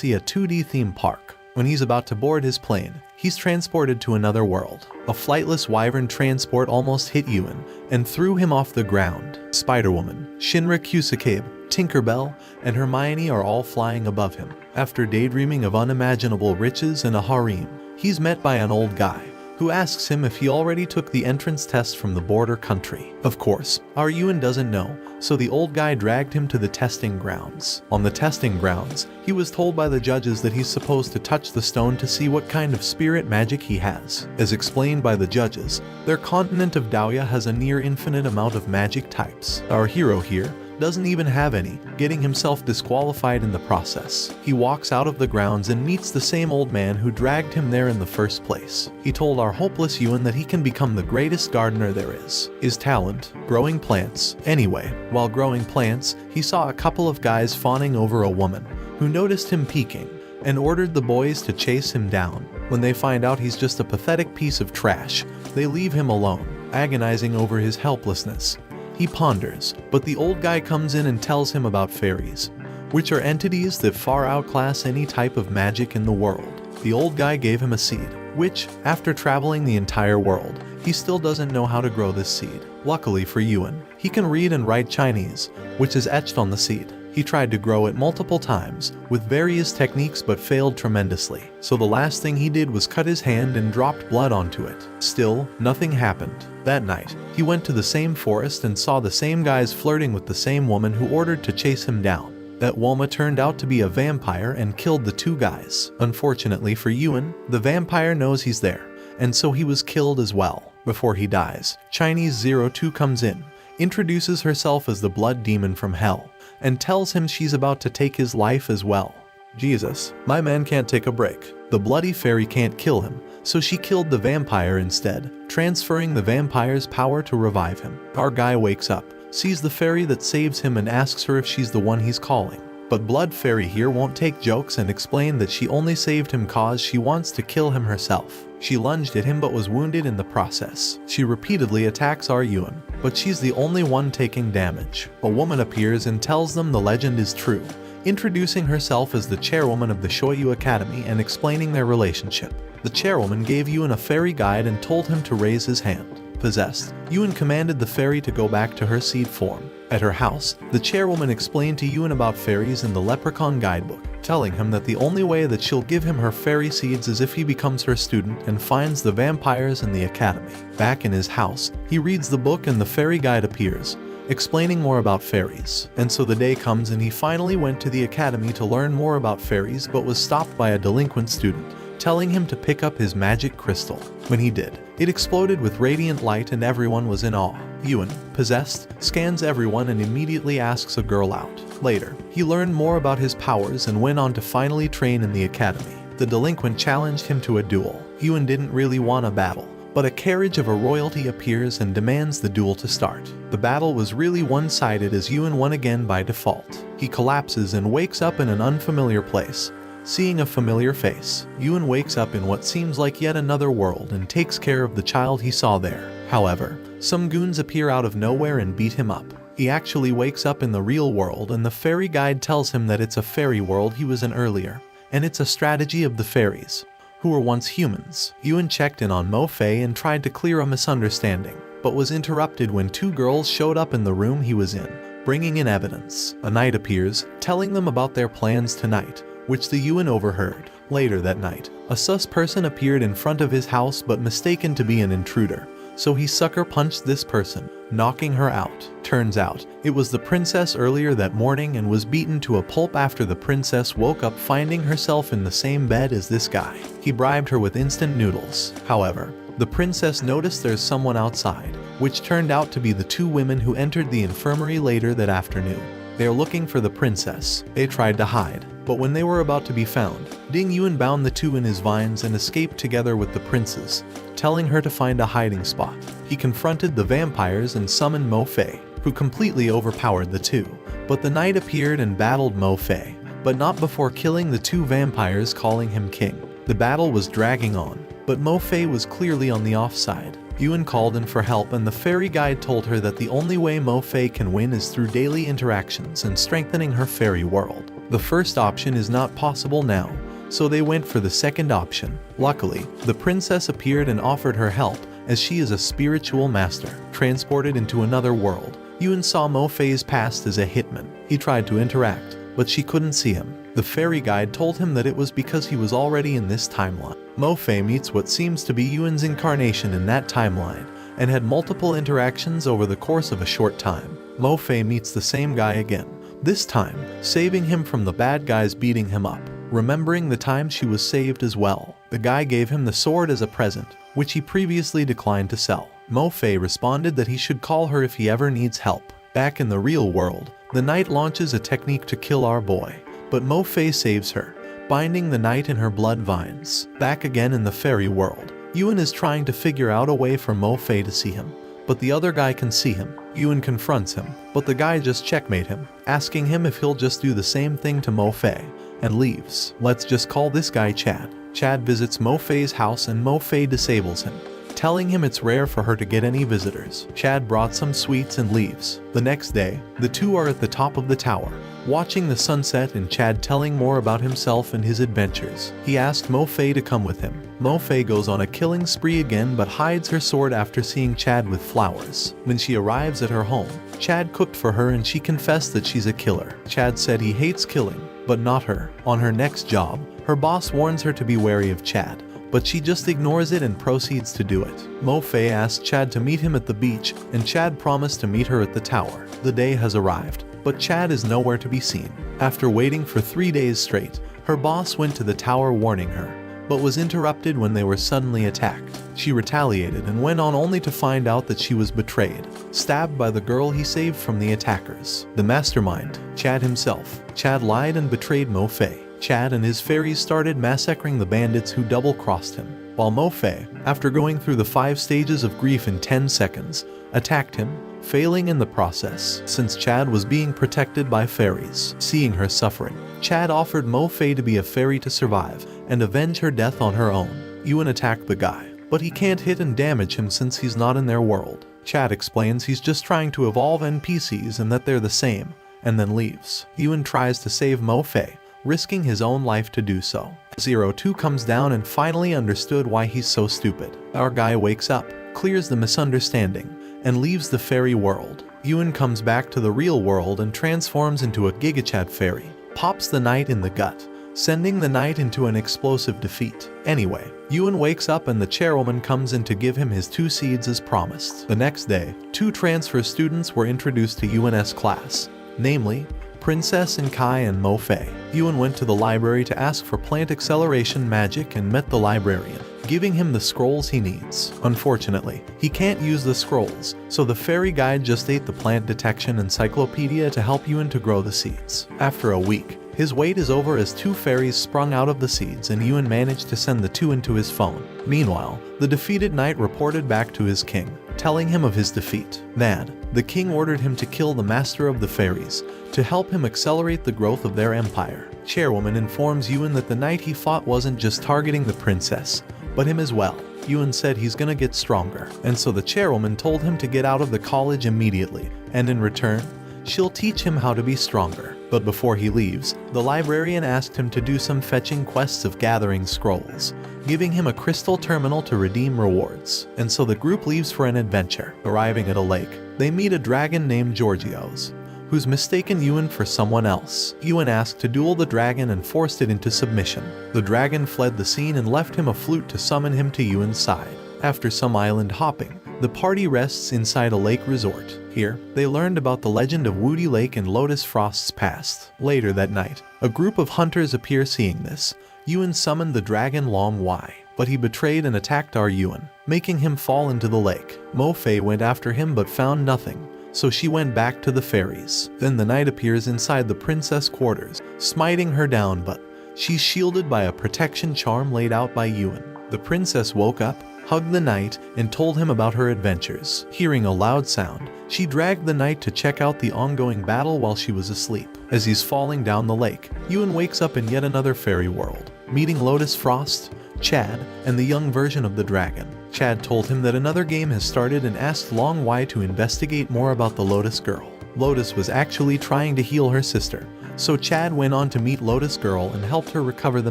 see a 2D theme park. When he's about to board his plane, he's transported to another world. A flightless wyvern transport almost hit Ewan and threw him off the ground. Spider-Woman, Shinra Kusakabe, Tinkerbell, and Hermione are all flying above him. After daydreaming of unimaginable riches and a harem, he's met by an old guy who asks him if he already took the entrance test from the border country. Of course, our Ewan doesn't know, so the old guy dragged him to the testing grounds. On the testing grounds, he was told by the judges that he's supposed to touch the stone to see what kind of spirit magic he has. As explained by the judges, their continent of Dahlia has a near infinite amount of magic types. Our hero here doesn't even have any, getting himself disqualified in the process. He walks out of the grounds and meets the same old man who dragged him there in the first place. He told our hopeless Ewan that he can become the greatest gardener there is. His talent, growing plants. Anyway, while growing plants, he saw a couple of guys fawning over a woman who noticed him peeking and ordered the boys to chase him down. When they find out he's just a pathetic piece of trash, they leave him alone, agonizing over his helplessness. He ponders, but the old guy comes in and tells him about fairies, which are entities that far outclass any type of magic in the world. The old guy gave him a seed, which, after traveling the entire world, he still doesn't know how to grow this seed. Luckily for Ewan, he can read and write Chinese, which is etched on the seed. He tried to grow it multiple times, with various techniques, but failed tremendously. So the last thing he did was cut his hand and dropped blood onto it. Still, nothing happened. That night, he went to the same forest and saw the same guys flirting with the same woman who ordered to chase him down. That woman turned out to be a vampire and killed the two guys. Unfortunately for Ewan, the vampire knows he's there, and so he was killed as well. Before he dies, Chinese 02 comes in, introduces herself as the blood demon from hell, and tells him she's about to take his life as well. Jesus, my man can't take a break. The bloody fairy can't kill him, so she killed the vampire instead, transferring the vampire's power to revive him. Our guy wakes up, sees the fairy that saves him and asks her if she's the one he's calling. But Blood Fairy here won't take jokes and explain that she only saved him cause she wants to kill him herself. She lunged at him but was wounded in the process. She repeatedly attacks our Ewan, but she's the only one taking damage. A woman appears and tells them the legend is true, introducing herself as the chairwoman of the Shoyu Academy and explaining their relationship. The chairwoman gave Ewan a fairy guide and told him to raise his hand. Possessed, Ewan commanded the fairy to go back to her seed form. At her house, the chairwoman explained to Ewan about fairies in the Leprechaun guidebook, telling him that the only way that she'll give him her fairy seeds is if he becomes her student and finds the vampires in the academy. Back in his house, he reads the book and the fairy guide appears, explaining more about fairies. And so the day comes and he finally went to the academy to learn more about fairies but was stopped by a delinquent student, telling him to pick up his magic crystal. When he did, it exploded with radiant light and everyone was in awe. Ewan, possessed, scans everyone and immediately asks a girl out. Later, he learned more about his powers and went on to finally train in the academy. The delinquent challenged him to a duel. Ewan didn't really want a battle, but a carriage of a royalty appears and demands the duel to start. The battle was really one-sided as Ewan won again by default. He collapses and wakes up in an unfamiliar place. Seeing a familiar face, Ewan wakes up in what seems like yet another world and takes care of the child he saw there. However, some goons appear out of nowhere and beat him up. He actually wakes up in the real world and the fairy guide tells him that it's a fairy world he was in earlier, and it's a strategy of the fairies, who were once humans. Ewan checked in on Mo Fei and tried to clear a misunderstanding, but was interrupted when two girls showed up in the room he was in, bringing in evidence. A knight appears, telling them about their plans tonight, which the Ewan overheard. Later that night, a sus person appeared in front of his house but mistaken to be an intruder, so he sucker punched this person, knocking her out. Turns out, it was the princess earlier that morning and was beaten to a pulp after the princess woke up finding herself in the same bed as this guy. He bribed her with instant noodles. However, the princess noticed there's someone outside, which turned out to be the two women who entered the infirmary later that afternoon. They are looking for the princess. They tried to hide, but when they were about to be found, Ding Yuan bound the two in his vines and escaped together with the princess, telling her to find a hiding spot. He confronted the vampires and summoned Mo Fei, who completely overpowered the two, but the knight appeared and battled Mo Fei, but not before killing the two vampires, calling him king. The battle was dragging on, but Mo Fei was clearly on the offside. Yuan called in for help and the fairy guide told her that the only way Mo Fei can win is through daily interactions and strengthening her fairy world. The first option is not possible now, so they went for the second option. Luckily, the princess appeared and offered her help, as she is a spiritual master. Transported into another world, Yuan saw Mo Fei's past as a hitman. He tried to interact, but she couldn't see him. The fairy guide told him that it was because he was already in this timeline. Mo Fei meets what seems to be Yuan's incarnation in that timeline, and had multiple interactions over the course of a short time. Mo Fei meets the same guy again, this time saving him from the bad guys beating him up. Remembering the time she was saved as well, the guy gave him the sword as a present, which he previously declined to sell. Mo Fei responded that he should call her if he ever needs help. Back in the real world, the knight launches a technique to kill our boy, but Mo Fei saves her, binding the knight in her blood vines. Back again in the fairy world, Yuan is trying to figure out a way for Mo Fei to see him, but the other guy can see him. Yuan confronts him, but the guy just checkmate him, asking him if he'll just do the same thing to Mo Fei, and leaves. Let's just call this guy Chad. Chad visits Mo Fei's house and Mo Fei disables him, telling him it's rare for her to get any visitors. Chad brought some sweets and leaves. The next day, the two are at the top of the tower, watching the sunset and Chad telling more about himself and his adventures. He asked Mo Fei to come with him. Mo Fei goes on a killing spree again but hides her sword after seeing Chad with flowers. When she arrives at her home, Chad cooked for her and she confessed that she's a killer. Chad said he hates killing, but not her. On her next job, her boss warns her to be wary of Chad, but she just ignores it and proceeds to do it. Mo Fei asked Chad to meet him at the beach, and Chad promised to meet her at the tower. The day has arrived, but Chad is nowhere to be seen. After waiting for 3 days straight, her boss went to the tower warning her, but was interrupted when they were suddenly attacked. She retaliated and went on only to find out that she was betrayed, stabbed by the girl he saved from the attackers. The mastermind, Chad himself. Chad lied and betrayed Mo Fei. Chad and his fairies started massacring the bandits who double-crossed him, while Mo Fei, after going through the 5 stages of grief in 10 seconds, attacked him, failing in the process. Since Chad was being protected by fairies, seeing her suffering, Chad offered Mo Fei to be a fairy to survive and avenge her death on her own. Yuan attacked the guy, but he can't hit and damage him since he's not in their world. Chad explains he's just trying to evolve NPCs and that they're the same, and then leaves. Yuan tries to save Mo Fei, risking his own life to do so. 02 comes down and finally understood why he's so stupid. Our guy wakes up, clears the misunderstanding, and leaves the fairy world. Yuan comes back to the real world and transforms into a Gigachad fairy, pops the knight in the gut, sending the knight into an explosive defeat. Anyway, Yuan wakes up and the chairwoman comes in to give him his 2 seeds as promised. The next day, 2 transfer students were introduced to Yuan's class, namely, Princess and Kai and Mo Fei. Yuan went to the library to ask for plant acceleration magic and met the librarian, giving him the scrolls he needs. Unfortunately, he can't use the scrolls, so the fairy guide just ate the plant detection encyclopedia to help Yuan to grow the seeds. After a week, his wait is over as 2 fairies sprung out of the seeds and Yuan managed to send the 2 into his phone. Meanwhile, the defeated knight reported back to his king, telling him of his defeat. Mad, the king ordered him to kill the master of the fairies to help him accelerate the growth of their empire. Chairwoman informs Yuan that the knight he fought wasn't just targeting the princess, but him as well. Yuan said he's gonna get stronger, and so the chairwoman told him to get out of the college immediately, and in return, she'll teach him how to be stronger. But before he leaves, the librarian asked him to do some fetching quests of gathering scrolls, giving him a crystal terminal to redeem rewards. And so the group leaves for an adventure. Arriving at a lake, they meet a dragon named Georgios, who's mistaken Yuan for someone else. Yuan asked to duel the dragon and forced it into submission. The dragon fled the scene and left him a flute to summon him to Yuan's side. After some island hopping, the party rests inside a lake resort. Here, they learned about the legend of Woody Lake and Lotus Frost's past. Later that night, a group of hunters appear. Seeing this, Yuan summoned the dragon Long Y, but he betrayed and attacked our Yuan, making him fall into the lake. Mo Fei went after him but found nothing, so she went back to the fairies. Then the knight appears inside the princess quarters, smiting her down, but she's shielded by a protection charm laid out by Yuan. The princess woke up, hugged the knight, and told him about her adventures. Hearing a loud sound, she dragged the knight to check out the ongoing battle while she was asleep. As he's falling down the lake, Yuan wakes up in yet another fairy world, meeting Lotus Frost, Chad, and the young version of the dragon. Chad told him that another game has started and asked Long Y to investigate more about the Lotus Girl. Lotus was actually trying to heal her sister, so Chad went on to meet Lotus Girl and helped her recover the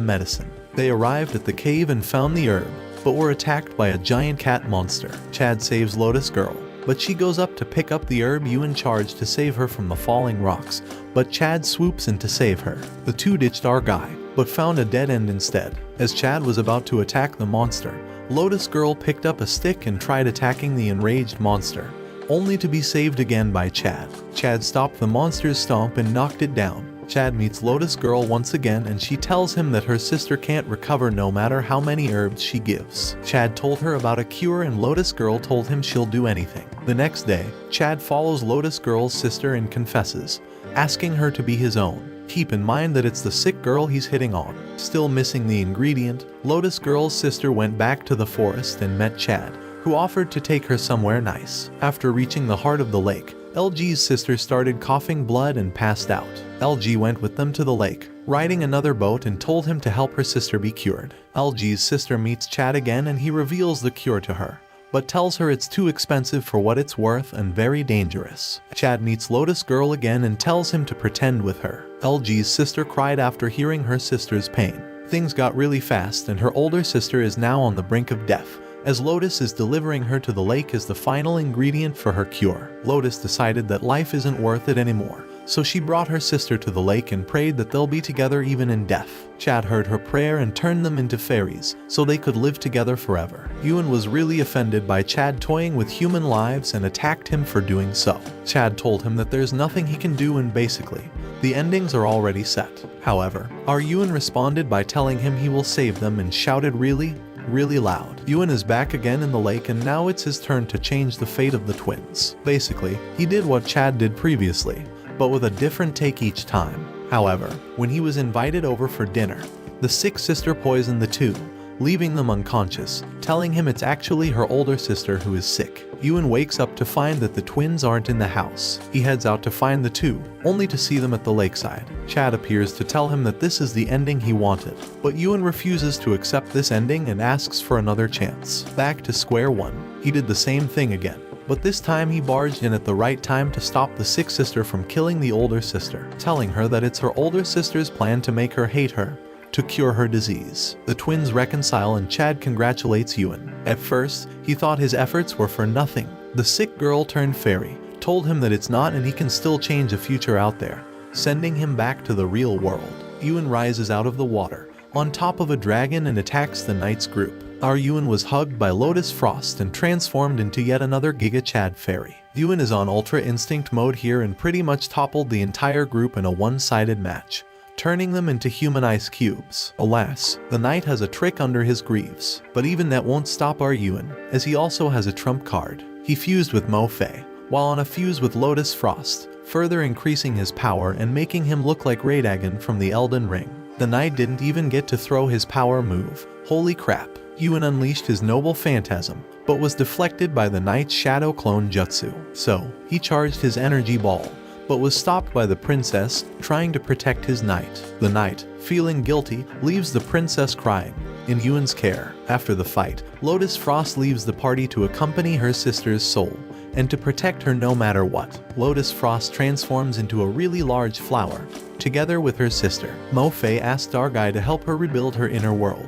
medicine. They arrived at the cave and found the herb, but were attacked by a giant cat monster. Chad saves Lotus Girl, but she goes up to pick up the herb Yuan charged to save her from the falling rocks, but Chad swoops in to save her. The two ditched our guy, but found a dead end instead. As Chad was about to attack the monster, Lotus Girl picked up a stick and tried attacking the enraged monster, only to be saved again by Chad. Chad stopped the monster's stomp and knocked it down. Chad meets Lotus Girl once again and she tells him that her sister can't recover no matter how many herbs she gives. Chad told her about a cure and Lotus Girl told him she'll do anything. The next day, Chad follows Lotus Girl's sister and confesses, asking her to be his own. Keep in mind that it's the sick girl he's hitting on. Still missing the ingredient, Lotus Girl's sister went back to the forest and met Chad, who offered to take her somewhere nice. After reaching the heart of the lake, LG's sister started coughing blood and passed out. LG went with them to the lake, riding another boat, and told him to help her sister be cured. LG's sister meets Chad again and he reveals the cure to her, but tells her it's too expensive for what it's worth and very dangerous. Chad meets Lotus Girl again and tells him to pretend with her. LG's sister cried after hearing her sister's pain. Things got really fast and her older sister is now on the brink of death, as Lotus is delivering her to the lake as the final ingredient for her cure. Lotus decided that life isn't worth it anymore, so she brought her sister to the lake and prayed that they'll be together even in death. Chad heard her prayer and turned them into fairies, so they could live together forever. Yuan was really offended by Chad toying with human lives and attacked him for doing so. Chad told him that there's nothing he can do and basically, the endings are already set. However, our Yuan responded by telling him he will save them and shouted really loud. Yuan is back again in the lake and now it's his turn to change the fate of the twins. Basically, he did what Chad did previously, but with a different take each time. However, when he was invited over for dinner, the sick sister poisoned the two, leaving them unconscious, telling him it's actually her older sister who is sick. Yuan wakes up to find that the twins aren't in the house. He heads out to find the two, only to see them at the lakeside. Chad appears to tell him that this is the ending he wanted, but Yuan refuses to accept this ending and asks for another chance. Back to square one, he did the same thing again, but this time he barged in at the right time to stop the sick sister from killing the older sister, telling her that it's her older sister's plan to make her hate her, to cure her disease. The twins reconcile and Chad congratulates Yuan. At first, he thought his efforts were for nothing. The sick girl turned fairy, told him that it's not and he can still change a future out there, sending him back to the real world. Yuan rises out of the water, on top of a dragon and attacks the knight's group. Our Yuan was hugged by Lotus Frost and transformed into yet another Giga Chad fairy. Yuan is on Ultra Instinct mode here and pretty much toppled the entire group in a one-sided match, turning them into human ice cubes. Alas, the knight has a trick under his greaves, but even that won't stop our Yuan, as he also has a trump card. He fused with Mo Fei, while on a fuse with Lotus Frost, further increasing his power and making him look like Radagon from the Elden Ring. The knight didn't even get to throw his power move. Holy crap. Yuan unleashed his noble phantasm, but was deflected by the knight's shadow clone jutsu. So, he charged his energy ball, but was stopped by the princess, trying to protect his knight. The knight, feeling guilty, leaves the princess crying, in Yuan's care. After the fight, Lotus Frost leaves the party to accompany her sister's soul, and to protect her no matter what. Lotus Frost transforms into a really large flower, together with her sister. Mo Fei asked our guy to help her rebuild her inner world,